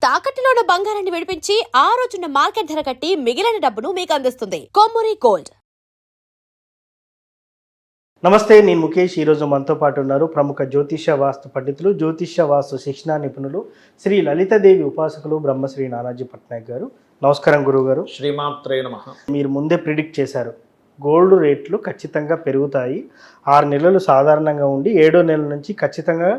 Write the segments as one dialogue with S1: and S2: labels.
S1: తాకట్టులో ఉన్న బంగారాన్ని విడిపించి ఆ రోజున్న మార్కెట్ ధర కట్టి మిగిలిన డబ్బును మీకు అందిస్తుంది కొమ్మూరి గోల్డ్.
S2: నమస్తే, నేను ముఖేష్. ఈరోజు మనతో పాటు ఉన్నారు ప్రముఖ జ్యోతిష్య వాస్తు పండితులు, జ్యోతిష్య వాస్తు శిక్షణా నిపుణులు, శ్రీ లలితాదేవి ఉపాసకులు బ్రహ్మశ్రీ నానాజీ పట్నాయక్ గారు. నమస్కారం గురువుగారు.
S3: శ్రీమాత్రే నమః.
S2: మీరు ముందే ప్రిడిక్ట్ చేశారు, గోల్డ్ రేట్లు ఖచ్చితంగా పెరుగుతాయి. 6 నెలలు సాధారణంగా ఉండి 7వ నెల నుంచి ఖచ్చితంగా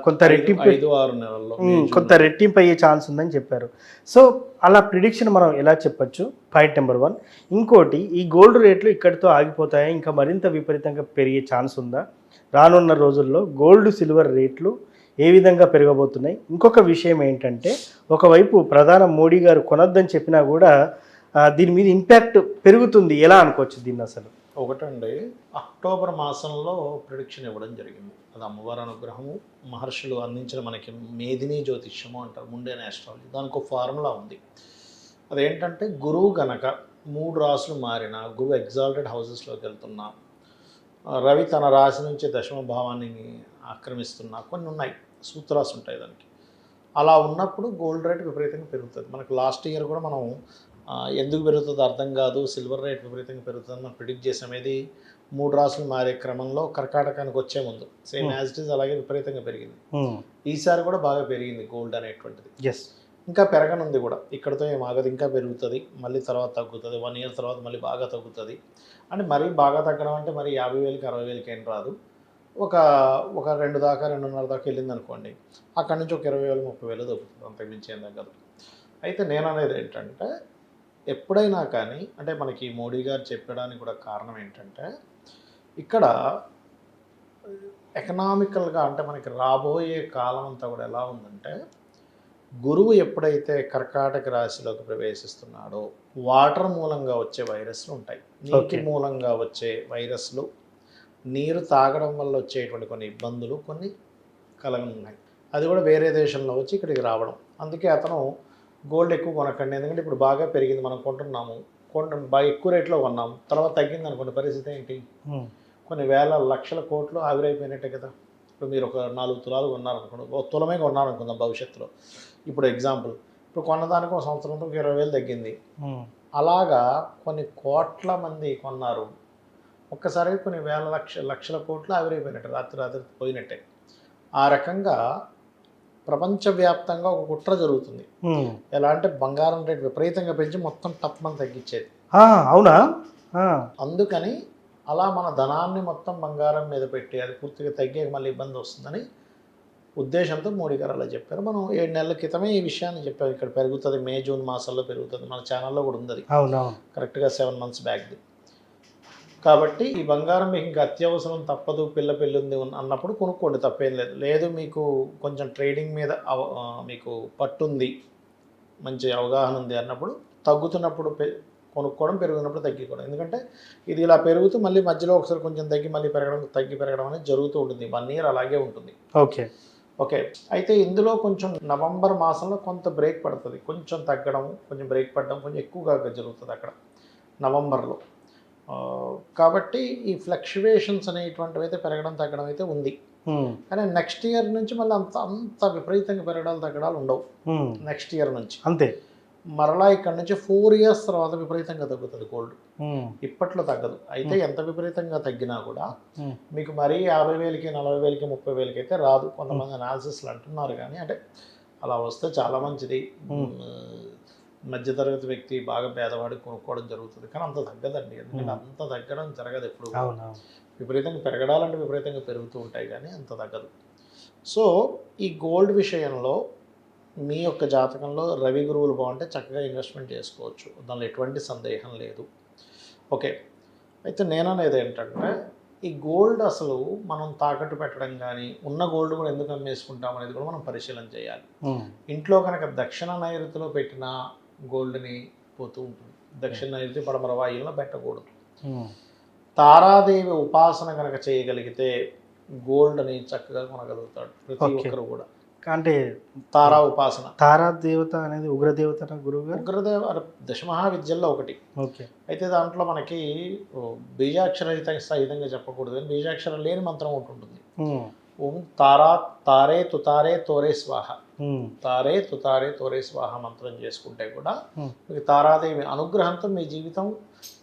S2: కొంత రెట్టింపు
S3: 5-6 నెలల్లో
S2: కొంత రెట్టింపు అయ్యే ఛాన్స్ ఉందని చెప్పారు. సో అలా ప్రిడిక్షన్ మనం ఎలా చెప్పచ్చు? Point number 1. ఇంకోటి, ఈ గోల్డ్ రేట్లు ఇక్కడితో ఆగిపోతాయా, ఇంకా మరింత విపరీతంగా పెరిగే ఛాన్స్ ఉందా? రానున్న రోజుల్లో గోల్డ్ సిల్వర్ రేట్లు ఏ విధంగా పెరగబోతున్నాయి? ఇంకొక విషయం ఏంటంటే, ఒకవైపు ప్రధాని మోడీ గారు కొనొద్దని చెప్పినా కూడా దీని మీద ఇంపాక్ట్ పెరుగుతుంది. ఎలా అనుకోవచ్చు దీన్ని అసలు?
S3: ఒకటండి, అక్టోబర్ మాసంలో ప్రిడిక్షన్ ఇవ్వడం జరిగింది. అది అమ్మవారి అనుగ్రహము, మహర్షులు అందించిన మనకి మేదినీ జ్యోతిష్యము అంటారు, ముండేన్ ఆస్ట్రాలజీ. దానికి ఒక ఫార్ములా ఉంది. అదేంటంటే, గురువు గనక 3 రాసులు మారిన, గురువు ఎగ్జాల్టెడ్ హౌసెస్లోకి వెళ్తున్నా, రవి తన రాశి నుంచి దశమ భావాన్ని ఆక్రమిస్తున్నా, కొన్ని ఉన్నాయి, సూత్రాలు ఉంటాయి దానికి. అలా ఉన్నప్పుడు గోల్డ్ రేట్ విపరీతంగా పెరుగుతుంది. మనకు లాస్ట్ ఇయర్ కూడా మనం ఎందుకు పెరుగుతుందో అర్థం కాదు, సిల్వర్ రేట్ విపరీతంగా పెరుగుతుంది మనం ప్రిడిక్ట్ చేసామేది 3 రాసులు మారే క్రమంలో కర్కాటకానికి వచ్చే ముందు సేమ్ యాజ్ ఇట్ ఈజ్ అలాగే విపరీతంగా పెరిగింది. ఈసారి కూడా బాగా పెరిగింది గోల్డ్ అనేటువంటిది. ఇంకా పెరగనుంది కూడా, ఇక్కడతో ఏం ఆగదు, ఇంకా పెరుగుతుంది, మళ్ళీ తర్వాత తగ్గుతుంది, 1 ఇయర్ తర్వాత మళ్ళీ బాగా తగ్గుతుంది. అంటే మరీ బాగా తగ్గడం అంటే మరి 50,000కి 60,000కి ఏం రాదు. ఒక 2 దాకా 2.5 దాకా వెళ్ళింది అనుకోండి, అక్కడి నుంచి ఒక 20,000 30,000 తగ్గుతుంది, అంతకుమించి ఏం తగ్గదు. అయితే నేను అనేది ఏంటంటే, ఎప్పుడైనా కానీ అంటే మనకి మోడీ గారు చెప్పడానికి కూడా కారణం ఏంటంటే, ఇక్కడ ఎకనామికల్గా అంటే మనకి రాబోయే కాలం అంతా కూడా ఎలా ఉందంటే, గురువు ఎప్పుడైతే కర్కాటక రాశిలోకి ప్రవేశిస్తున్నాడో వాటర్ మూలంగా వచ్చే వైరస్లు ఉంటాయి, నీటి మూలంగా వచ్చే వైరస్లు, నీరు తాగడం వల్ల వచ్చేటువంటి కొన్ని ఇబ్బందులు కొన్ని కలగనున్నాయి. అది కూడా వేరే దేశంలో వచ్చి ఇక్కడికి రావడం. అందుకే అతను గోల్డ్ ఎక్కువ కొనకండి, ఎందుకంటే ఇప్పుడు బాగా పెరిగింది, మనం కొంటున్నాము, బాగా ఎక్కువ రేట్లో కొన్నాము, తర్వాత తగ్గింది అనుకోండి, పరిస్థితి ఏంటి? కొన్ని వేల లక్షల కోట్లు ఆవిరైపోయినట్టే కదా. ఇప్పుడు మీరు ఒక 4 తులాలు కొన్నారనుకోండి, ఒక తులమే కొన్నారనుకుందాం భవిష్యత్తులో. ఇప్పుడు ఎగ్జాంపుల్, ఇప్పుడు కొన్నదానికి ఒక సంవత్సరంతో 20,000 తగ్గింది. అలాగా కొన్ని కోట్ల మంది కొన్నారు, ఒక్కసారి కొన్ని వేల లక్షల కోట్లు ఆవిరైపోయినట్టే, రాత్రి పోయినట్టే. ఆ రకంగా ప్రపంచవ్యాప్తంగా ఒక కుట్ర జరుగుతుంది. ఎలా అంటే, బంగారం రేట్ విపరీతంగా పెంచి మొత్తం టప్మని తగ్గించేది.
S2: అవునా?
S3: అందుకని అలా మన ధనాన్ని మొత్తం బంగారం మీద పెట్టి అది పూర్తిగా తగ్గే మళ్ళీ ఇబ్బంది వస్తుందని ఉద్దేశంతో మోడీ గారు అలా చెప్పారు. మనం 7 నెలల క్రితమే ఈ విషయాన్ని చెప్పాము, ఇక్కడ పెరుగుతుంది, మే జూన్ మాసాల్లో పెరుగుతుంది, మన ఛానల్లో కూడా ఉంది కరెక్ట్గా 7 months బ్యాక్ది. కాబట్టి ఈ బంగారం మీకు ఇంకా అత్యవసరం, తప్పదు, పెళ్ళి ఉంది అన్నప్పుడు కొనుక్కోండి, తప్పేం లేదు. లేదు మీకు కొంచెం ట్రేడింగ్ మీద మీకు పట్టుంది, మంచి అవగాహన ఉంది అన్నప్పుడు తగ్గుతున్నప్పుడు కొనుక్కోవడం, పెరుగుతున్నప్పుడు తగ్గిపోవడం. ఎందుకంటే ఇది ఇలా పెరుగుతూ మళ్ళీ మధ్యలో ఒకసారి కొంచెం తగ్గి మళ్ళీ పెరగడం అనేది జరుగుతూ ఉంటుంది. 1 year అలాగే ఉంటుంది. ఓకే. అయితే ఇందులో కొంచెం నవంబర్ మాసంలో కొంత బ్రేక్ పడుతుంది, కొంచెం తగ్గడం, కొంచెం బ్రేక్ పడడం కొంచెం ఎక్కువగా జరుగుతుంది అక్కడ నవంబర్లో. కాబట్టి ఈ ఫ్లక్చువేషన్స్ అనేటువంటివి అయితే పెరగడం తగ్గడం అయితే ఉంది. కానీ నెక్స్ట్ ఇయర్ నుంచి మళ్ళీ అంత విపరీతంగా పెరగడాలు తగ్గడాలు ఉండవు. నెక్స్ట్ ఇయర్ నుంచి అంతే, మరలా ఇక్కడ నుంచి 4 years తర్వాత విపరీతంగా తగ్గుతుంది గోల్డ్. ఇప్పట్లో తగ్గదు. అయితే ఎంత విపరీతంగా తగ్గినా కూడా మీకు మరీ 50,000కి 40,000కి 30,000కి అయితే రాదు. కొంతమంది అనాలిసిస్లు అంటున్నారు, కానీ అంటే అలా వస్తే చాలా మంచిది. మధ్యతరగతి వ్యక్తి, బాగా పేదవాడికి కొనుక్కోవడం జరుగుతుంది, కానీ అంత తగ్గదండి. ఎందుకంటే అంత తగ్గడం జరగదు ఎప్పుడు. విపరీతంగా పెరగడాలంటే విపరీతంగా పెరుగుతూ ఉంటాయి, కానీ అంత తగ్గదు. సో ఈ గోల్డ్ విషయంలో మీ యొక్క జాతకంలో రవి గురువులు బాగుంటే చక్కగా ఇన్వెస్ట్మెంట్ చేసుకోవచ్చు, దానిలో ఎటువంటి సందేహం లేదు. ఓకే. అయితే నేననేది ఏంటంటే, ఈ గోల్డ్ అసలు మనం తాకట్టు పెట్టడం కానీ, ఉన్న గోల్డ్ కూడా ఎందుకు అమ్మేసుకుంటాం అనేది కూడా మనం పరిశీలన చేయాలి. ఇంట్లో కనుక దక్షిణ నైరుతిలో పెట్టిన గోల్డ్ని పోతూ ఉంటుంది, దక్షిణ నైరుతి పడమర వాయువులో పెట్టకూడదు. తారాదేవి ఉపాసన కనుక చేయగలిగితే గోల్డ్ని చక్కగా కొనగలుగుతాడు ప్రతి ఒక్కరు కూడా.
S2: అంటే
S3: తారా ఉపాసన,
S2: తారా దేవత అనేది ఉగ్రదేవత, గురువు గారు
S3: ఉగ్రదేవ దశమహావిద్యల్లో ఒకటి. అయితే దాంట్లో మనకి బీజాక్షర సహితంగా చెప్పకూడదు, బీజాక్షరం లేని మంత్రం ఒకటి ఉంటుంది. ఓం తారా తారే తుతారే తోరే స్వాహ. తారే తుతారే తోరే స్వాహ మంత్రం చేసుకుంటే కూడా మీకు తారాదేవి అనుగ్రహంతో మీ జీవితం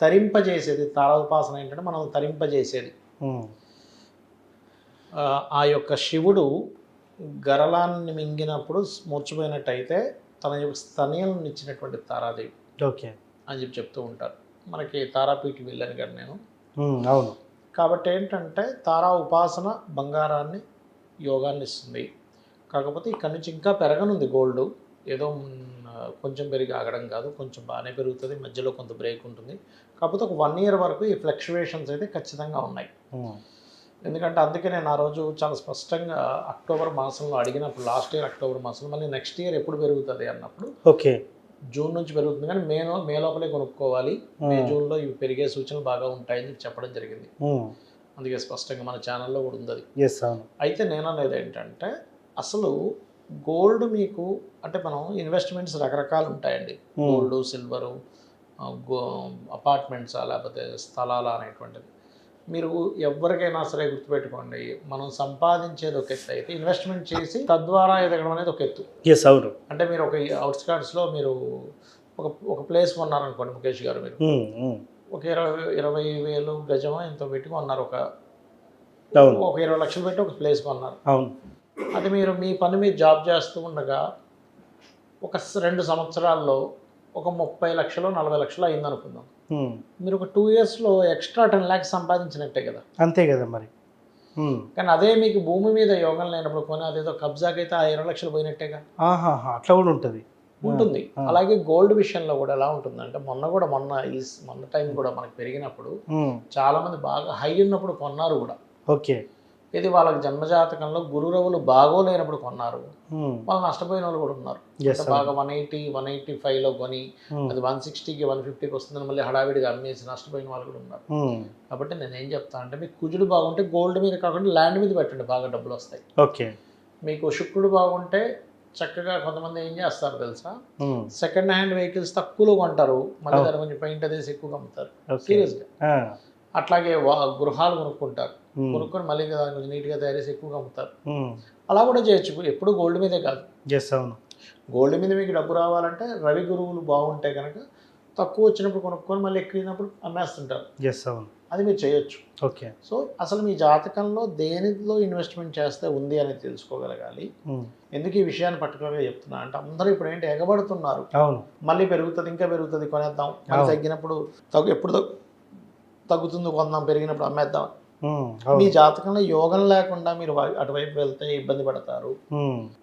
S3: తరింపజేసేది. తారా ఉపాసన ఏంటంటే మనం తరింపజేసేది. ఆ యొక్క శివుడు గరళాన్ని మింగినప్పుడు మూర్చిపోయినట్టయితే తన యొక్క స్తనయాలను ఇచ్చినటువంటి తారాదేవి
S2: ఓకే
S3: అని చెప్తూ ఉంటారు. మనకి తారాపీఠి వెళ్ళాను కదా నేను.
S2: అవును.
S3: కాబట్టి ఏంటంటే తారా ఉపాసన బంగారాన్ని యోగాన్ని ఇస్తుంది. కాకపోతే ఇక్కడి నుంచి ఇంకా పెరగనుంది గోల్డ్. ఏదో కొంచెం పెరిగి ఆగడం కాదు, కొంచెం బాగానే పెరుగుతుంది, మధ్యలో కొంత బ్రేక్ ఉంటుంది. కాకపోతే ఒక 1 year వరకు ఈ ఫ్లక్చువేషన్స్ అయితే ఖచ్చితంగా ఉన్నాయి. ఎందుకంటే అందుకే నేను ఆ రోజు చాలా స్పష్టంగా అక్టోబర్ మాసంలో అడిగినప్పుడు, లాస్ట్ ఇయర్ అక్టోబర్ మాసంలో, మళ్ళీ నెక్స్ట్ ఇయర్ ఎప్పుడు పెరుగుతుంది అన్నప్పుడు
S2: ఓకే
S3: జూన్ నుంచి పెరుగుతుంది, కానీ మే లోపలే కొనుక్కోవాలి, మే జూన్లో ఇవి పెరిగే సూచనలు బాగా ఉంటాయని చెప్పడం జరిగింది. అందుకే స్పష్టంగా మన ఛానల్లో కూడా ఉంది అది. అయితే నేను అనేది ఏంటంటే అసలు గోల్డ్ మీకు అంటే మనం ఇన్వెస్ట్మెంట్స్ రకరకాలు ఉంటాయండి. గోల్డ్, సిల్వరు, అపార్ట్మెంట్సా లేకపోతే స్థలాలా అనేటువంటిది. మీరు ఎవరికైనా సరే గుర్తుపెట్టుకోండి, మనం సంపాదించేది ఒక ఎత్తు అయితే ఇన్వెస్ట్మెంట్ చేసి తద్వారా ఎదగడం అనేది ఒక ఎత్తు.
S2: అవును.
S3: అంటే మీరు ఒక అవుట్స్కర్ట్స్లో మీరు ఒక ప్లేస్ కొన్నారనుకోండి ముఖేష్ గారు, మీరు ఒక 20,000 గజమో ఎంతో పెట్టి కొన్నారు, ఒక 20 లక్షలు పెట్టి ఒక ప్లేస్ కొన్నారు. అది మీరు మీ పని మీద జాబ్ చేస్తూ ఉండగా ఒక 2 సంవత్సరాల్లో ఒక 30 లక్షలు 40 లక్షలు అయిందనుకుందాం. మీరు ఒక 2 yearsలో ఎక్స్ట్రా 10 lakhs సంపాదించినట్టే కదా.
S2: అంతే కదా మరి.
S3: కానీ అదే మీకు భూమి మీద యోగం లేనప్పుడు కొని అదేదో కబ్జాకైతే ఆ 20 లక్షలు పోయినట్టేగా.
S2: అట్లా కూడా ఉంటుంది.
S3: అలాగే గోల్డ్ విషయంలో కూడా ఎలా ఉంటుందంటే మొన్న టైం కూడా మనకి పెరిగినప్పుడు చాలా మంది బాగా హై ఉన్నప్పుడు కొన్నారు కూడా.
S2: ఓకే.
S3: ఇది వాళ్ళకి జన్మజాతకంలో గురురవులు బాగోలేనప్పుడు కొన్నారు, వాళ్ళు నష్టపోయిన వాళ్ళు కూడా ఉన్నారు. బాగా 180, 185లో కొని అది 160కి 150కి వస్తుందని మళ్ళీ హడావిడిగా అమ్మేసి నష్టపోయిన వాళ్ళు కూడా ఉన్నారు. కాబట్టి నేనేం చెప్తాను అంటే మీకు కుజుడు బాగుంటే గోల్డ్ మీద కాకుండా ల్యాండ్ మీద పెట్టండి, బాగా డబ్బులు వస్తాయి.
S2: ఓకే.
S3: మీకు శుక్రుడు బాగుంటే చక్కగా కొంతమంది ఏం చేస్తారు తెలుసా, సెకండ్ హ్యాండ్ వెహికల్స్ తక్కువలో కొంటారు, మళ్ళీ దాన్ని కొంచెం పెయింట్ అదేసి ఎక్కువగా అమ్ముతారు సీరియస్గా. అట్లాగే గృహాలు కొనుక్కుంటారు, కొనుక్కొని మళ్ళీ దాన్ని కొంచెం నీట్గా తయారు చేసి ఎక్కువగా అమ్ముతారు. అలా కూడా చేయొచ్చు, ఎప్పుడు గోల్డ్ మీదే కాదు. గోల్డ్ మీద మీకు డబ్బు రావాలంటే రవి గురువులు బాగుంటే కనుక తక్కువ వచ్చినప్పుడు కొనుక్కొని మళ్ళీ ఎక్కువైనప్పుడు అమ్మేస్తుంటారు. అది మీరు చేయొచ్చు.
S2: ఓకే.
S3: సో అసలు మీ జాతకంలో దేనిలో ఇన్వెస్ట్మెంట్ చేస్తే ఉంది అని తెలుసుకోగలగాలి. ఎందుకు ఈ విషయాన్ని పర్టికులర్గా చెప్తున్నా అంటే అందరూ ఇప్పుడు ఏంటి ఎగబడుతున్నారు, మళ్ళీ పెరుగుతుంది ఇంకా పెరుగుతుంది కొనేద్దాం, మళ్ళీ తగ్గినప్పుడు ఎప్పుడు తగ్గుతుంది కొందాం, పెరిగినప్పుడు అమ్మేద్దాం. మీ జాతకంలో యోగం లేకుండా మీరు అటువైపు వెళ్తే ఇబ్బంది పడతారు.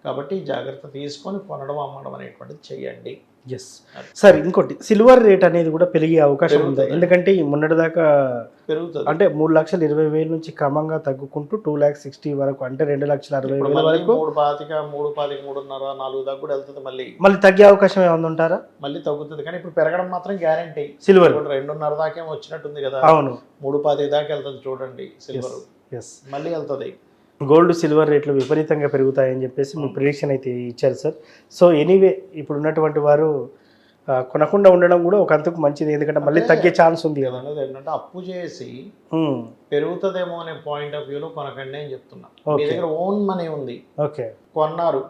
S3: కాబట్టి జాగ్రత్త తీసుకొని కొనడం అమ్మడం అనేటువంటిది చెయ్యండి.
S2: సార్ ఇంకోటి, సిల్వర్ రేట్ అనేది కూడా పెరిగే అవకాశం ఉంది. ఎందుకంటే ఈ మొన్నటిదాకా
S3: పెరుగుతుంది,
S2: అంటే 3,20,000 నుంచి క్రమంగా తగ్గుకుంటూ 2,60,000 వరకు, అంటే 2,60,60,000 వరకు
S3: 3,25, 3,5, 3,4 దాకా కూడా వెళ్తుంది.
S2: మళ్ళీ తగ్గే అవకాశం ఏమైనా ఉంటారా?
S3: మళ్ళీ తగ్గుతుంది, కానీ ఇప్పుడు పెరగడం మాత్రం గ్యారంటీ.
S2: సిల్వర్
S3: 2.5 దాకా వచ్చినట్టుంది కదా.
S2: అవును,
S3: 3,25 దాకా వెళ్తుంది చూడండి సిల్వర్, మళ్ళీ వెళ్తుంది.
S2: గోల్డ్ సిల్వర్ రేట్లు విపరీతంగా పెరుగుతాయని చెప్పేసి మీ ప్రిడిక్షన్ అయితే ఇచ్చారు సార్. సో ఎనీవే ఇప్పుడు ఉన్నటువంటి వారు కొనకుండా ఉండడం కూడా ఒక అంతకు మంచిది, ఎందుకంటే మళ్ళీ తగ్గే ఛాన్స్ ఉంది కదా.
S3: ఏంటంటే అప్పు చేసి పెరుగుతుందేమో అనే పాయింట్ ఆఫ్ వ్యూలో కొనకండి అని చెప్తున్నా. మీ దగ్గర ఓన్ మనీ ఉంది,
S2: ఓకే,
S3: కొన్నారు,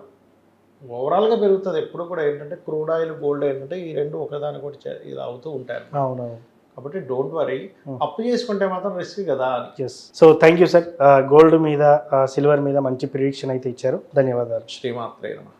S3: ఓవరాల్గా పెరుగుతుంది. ఎప్పుడు కూడా ఏంటంటే క్రూడ్ ఆయిల్, గోల్డ్ ఏంటంటే ఈ రెండు ఒకదాని కూడా ఇది అవుతూ ఉంటాయి.
S2: అవునవును.
S3: కాబట్టి డోంట్ వరీ, అప్పు చేసుకుంటే మాత్రం రిస్క్ కదా.
S2: So thank you sir, gold మీద సిల్వర్ మీద మంచి ప్రిడిక్షన్ అయితే ఇచ్చారు. ధన్యవాదాలు.
S3: శ్రీమాత్రే నమః.